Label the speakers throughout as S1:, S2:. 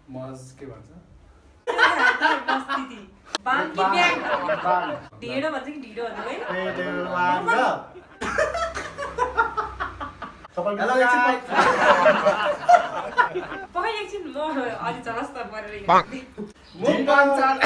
S1: मज के भन्छ
S2: मस्ती बाङ्की ब्याङ ढिडो भन्छ कि ढिडो भन्छ है पकाइ एकछिन म अलि चलस्त परेर
S1: मुक्बाङ चाल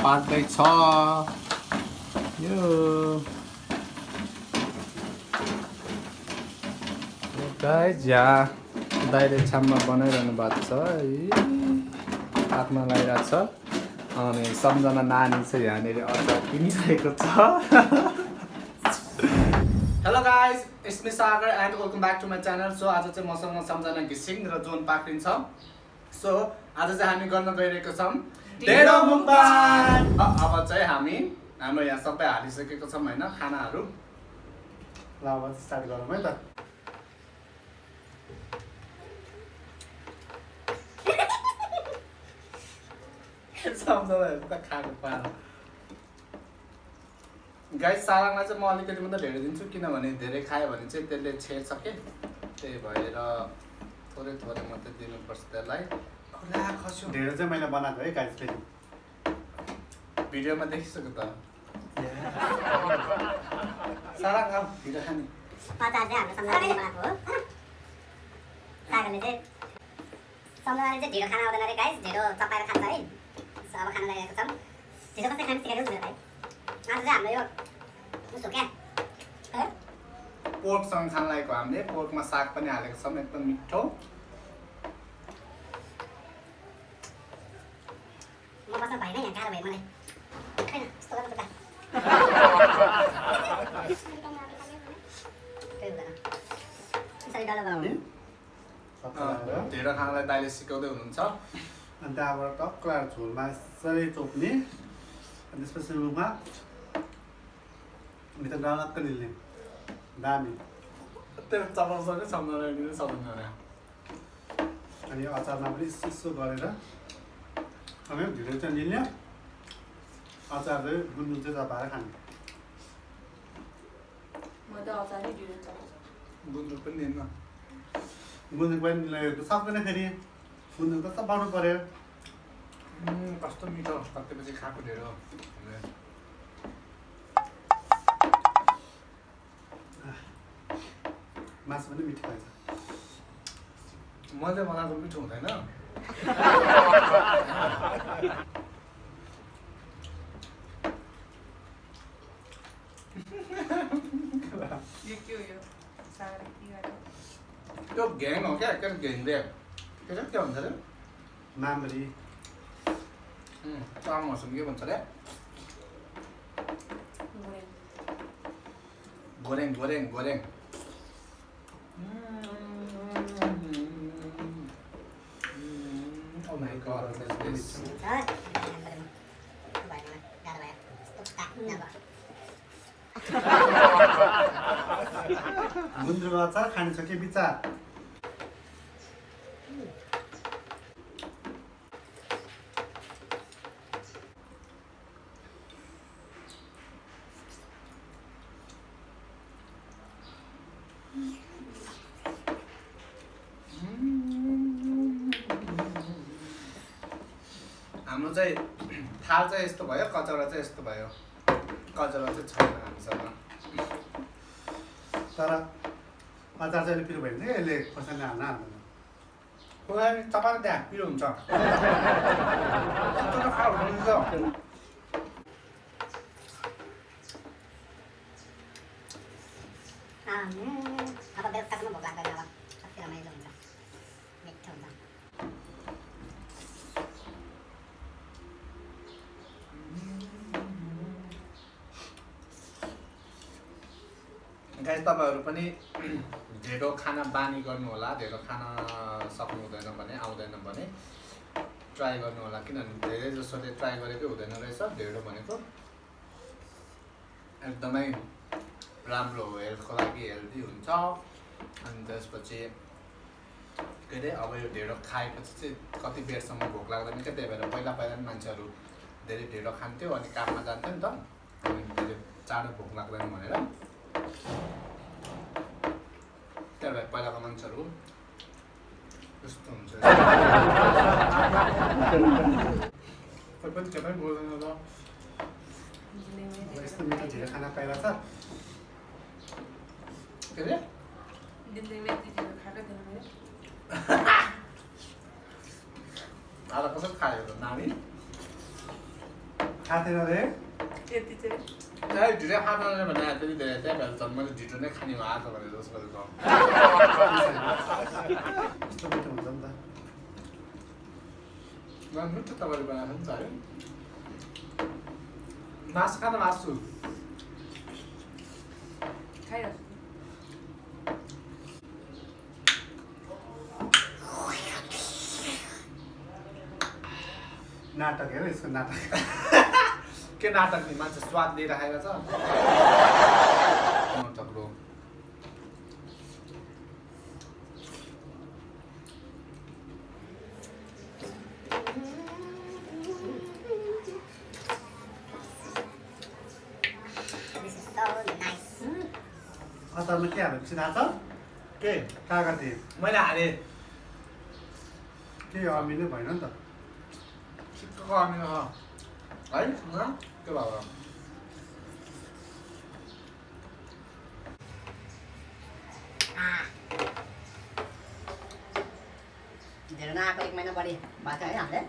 S1: पाक्दैछ यो गाइस यहाँ दाइले छाममा बनाइरहनु भएको छ हातमा लगाइरहेको छ अनि सम्झना नानी चाहिँ यहाँनिर अचार किनिरहेको छ hello guys it's me Sagar and welcome back to my channel so आज चाहिँ मसँग सम्झना घिसिङ र जोन पाक्रिन छ सो आज चाहिँ हामी गर्न गइरहेको छौँ ढिडो मुक्बाङ अब चाहिँ हाम्रो यहाँ सबै हालिसकेको छौँ होइन खानाहरू ल अब स्टार्ट गरौँ है त सम्झनाहरू त खाएको पारा गाइस साराङलाई चाहिँ म अलिकति मात्रै ढेँडो दिन्छु किनभने धेरै खायो भने चाहिँ त्यसले छेड्छ के त्यही भएर थोरै थोरै मात्रै दिनुपर्छ त्यसलाई
S3: ढेँडो चाहिँ मैले बनाएको है गाइस फेरि
S1: भिडियोमा देखिसक्यो त सारा अब ढिँडो खाने
S4: अचार चाहिँ हाम्रो सम्झनाले बनाएको हो सागरले चाहिँ सम्झनाले चाहिँ ढिँडो खाना आउँदैन अरे गाइस ढिँडो चपाएर खान्छ है सो अब खाना लगाएको छौँ ढिँडो कसरी खानु सिकाइदिनु मेरो भाइ आज चाहिँ हाम्रो यो उसो क्या
S1: पोर्कसँग खान लागेको हामीले पोर्कमा साग पनि हालेको छौँ एकदम मिठो
S4: म बस्न भएन यहाँ गाह्रो भयो मलाई खैन यस्तो गर्नु पर्दा
S1: ढिँडो खानालाई दाइले सिकाउँदै हुनुहुन्छ
S3: अनि त्यहाँबाट टक्क झोलमा यसरी चोप्ने अनि त्यसपछि रुखमा भित्र डलक्क निल्ने दामी
S1: त्यो चपाउँछ सम्झना सक्दैन
S3: अनि यो अचारमा पनि यसो गरेर अनि ढिँडो चाहिँ निल्ने अचार चाहिँ गुन्द्रुक चाहिँ चपाएर खाने
S2: म त अचारै ढिडो चलाउँछु
S1: गुन्द्रुक पनि दिन्न
S3: गुन्द्रुक पनि निलाएको सक्दैन फेरि गुन्द्रुक त चपाउनु पर्यो
S1: कस्तो मिठो सकेपछि खाएको ढेँडो
S3: मासु पनि मिठो भएछ
S1: मैले बनाएको मिठो हुँदैन
S2: के हो यो सागर के गर्यो
S1: त्यो घ्याङ हो क्या के घ्याङले त्यो चाहिँ के भन्छ अरे
S3: मामरी
S1: चामलसँग के भन्छ अरे गोरेङ गोरेङ गोरेङ Oh my god, what is this?
S3: गुन्द्रुक अचार खाने छ के विचार
S1: हाम्रो चाहिँ थाल चाहिँ यस्तो भयो कचौरा चाहिँ यस्तो भयो कचौरा चाहिँ छैन हामीसँग
S3: तर अचार चाहिँ पिरो भयो भने यसले खोर्सानी हाल्न हाल्दैन
S1: खोर्सानी चपाएर त्यहाँ पिरो हुन्छ
S4: अब बेलुकासम्म भोक लाग्दैन अब कति रमाइलो हुन्छ मिठो हुन्छ
S1: गाइस तपाईहरु पनि ढेँडो खाना बानी गर्नु होला ढेँडो खाना सक्नु हुँदैन भने आउँदैन भने ट्राई गर्नु होला किनभने धेरै जसोले ट्राई गरेकै हुँदैन रहेछ ढेँडो भनेको एकदमै राम्रो हो, हेल्थको लागि हेल्दी हुन्छ। अनि त्यसपछि के अरे अब यो ढेँडो खाएपछि चाहिँ कति बेरसम्म भोक लाग्दैन क्या, त्यही भएर पहिला पहिला नि मान्छेहरू धेरै ढेँडो खान्थ्यो अनि काममा जान्थ्यो नि त, अनि फेरि चाँडो भोक लाग्दैन भनेर, त्यही भएर पहिलाको मान्छेहरू त्यस्तो हुन्छ।
S3: तपाईँ बोल्दैन त यस्तो मिठो ढिँडो खाना पाइरहेछ।
S1: के अरे आज कसरी खायो त नानी?
S3: खाँदैन रे
S1: ढिँडो खाँदैन भने फेरि धेरै त्यही भएर त मैले ढिँडो नै खाने आएको भनेर जस गरेको।
S3: यस्तो मिठो हुन्छ नि त।
S1: मिठो तपाईँले बनाएको नि त है। मासु खान मासु
S3: नाटक हेर यसको नाटक।
S1: के नाटक नि, मान्छे स्वाद लिइराखेको छ नाटक रो।
S3: अचारमा के हालेपछि थाहा छ?
S1: के
S3: कागती
S1: मैले हालेँ
S3: के अमिलो भएन नि त।
S1: ठिक्कको अमिलो छ है, त्यो भएर
S4: ढेँडो नआएको 1 महिना बढी भएको है हामीले,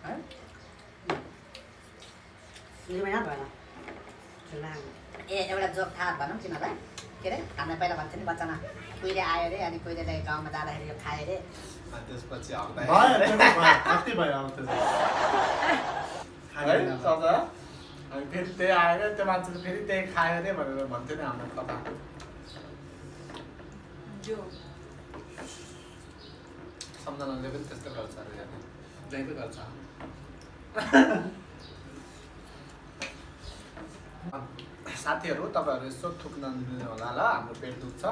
S4: है 2 महिना भएन। ए एउटा जोक थाहा भनौँ तिमीहरूलाई, के अरे हामीले पहिला भन्थ्यो नि बच्चामा, कुहिरे आयो अरे अनि कुहिरेले गाउँमा जाँदाखेरि यो खायो अरे,
S1: अनि त्यसपछि
S3: भयो कति भयो अब त्यो
S1: है सदा अनि फेरि त्यही आएर त्यो मान्छेले फेरि त्यही खायो अरे भनेर भन्थ्यो नि हाम्रो कथा। सम्झनाले पनि त्यस्तो गर्छ अरे, जहिले गर्छ। साथीहरू तपाईँहरू यसो थुक्न दिनु होला ल, हाम्रो पेट दुख्छ।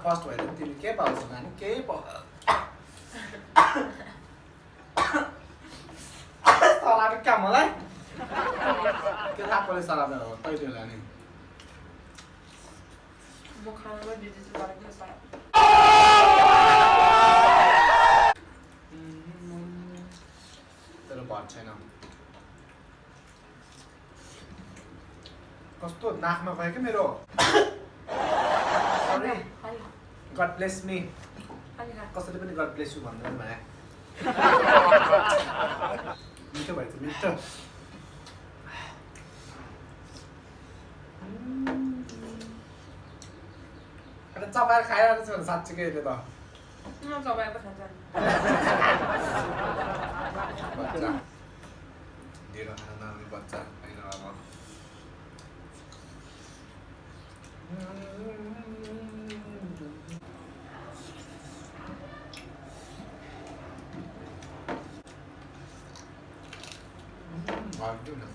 S1: फर्स्ट भएर तिमी के पाउँछौ नानी? केही सलाद क्या मलाई के थाहा पऱ्यो सलाद हो कहिले लाने? तर भर छैन। कस्तो नाकमा गयो क्या मेरो। God bless me. कसैले पनि गड ब्लेस यु भन्दैन भने।
S3: मिठो भएछ मिठो।
S1: चपाएर खाइरहेको छ भने साँच्चीकै अहिले त बच्चा ढिँडो खान नआउने बच्चा होइन अब।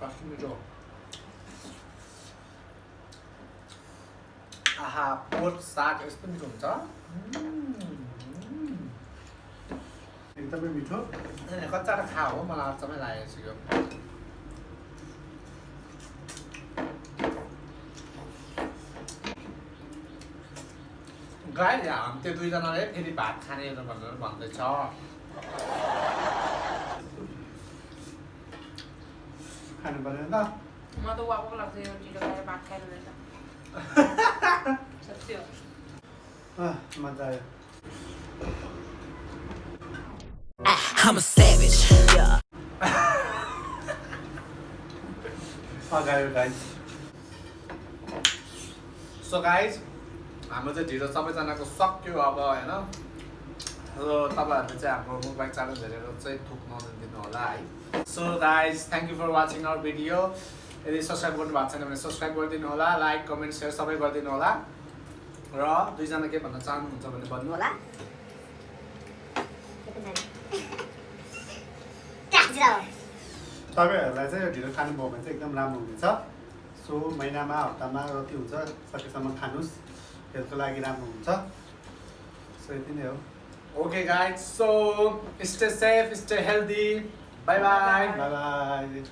S1: कस्तो मिठो। आहा पोर्क साग यस्तो मिठो हुन्छ।
S3: एकदमै मिठो।
S1: कच्चा खा हो, मलाई अचम्मै लागेको छ यो। गाई हामी त्यो दुईजनाले फेरि भात खाने भनेर भन्दैछ।
S3: खानु पर्यो त।
S2: म त वाको लाग्छ यो ढिँडो खाएर भात खाएर रहेछ। सत्य हो।
S3: मजा आयो।
S5: I'm a savage.
S3: अगायो गाइस।
S1: सो गाइज हाम्रो चाहिँ ढिँडो सबैजनाको सक्यो अब होइन। र तपाईँहरूले चाहिँ हाम्रो मुकबाङ च्यानल हेरेर चाहिँ थुक्न दिनु होला है। So guys thank you for watching our video. यदि सब्सक्राइब गर्नु भएको छैन भने सब्सक्राइब गरिदिनु होला, लाइक कमेन्ट सेयर सबै गरिदिनु होला। र दुईजना के भन्न चाहनुहुन्छ भने भन्नु
S4: होला।
S3: तपाईँहरूलाई चाहिँ यो ढिँडो खानुभयो भने चाहिँ एकदम राम्रो हुनेछ सो महिनामा हप्तामा जति हुन्छ सकेसम्म खानुहोस् हेल्थको लागि राम्रो हुन्छ सो यति नै हो
S1: Okay guys, so stay safe, stay healthy. Bye bye.
S3: By by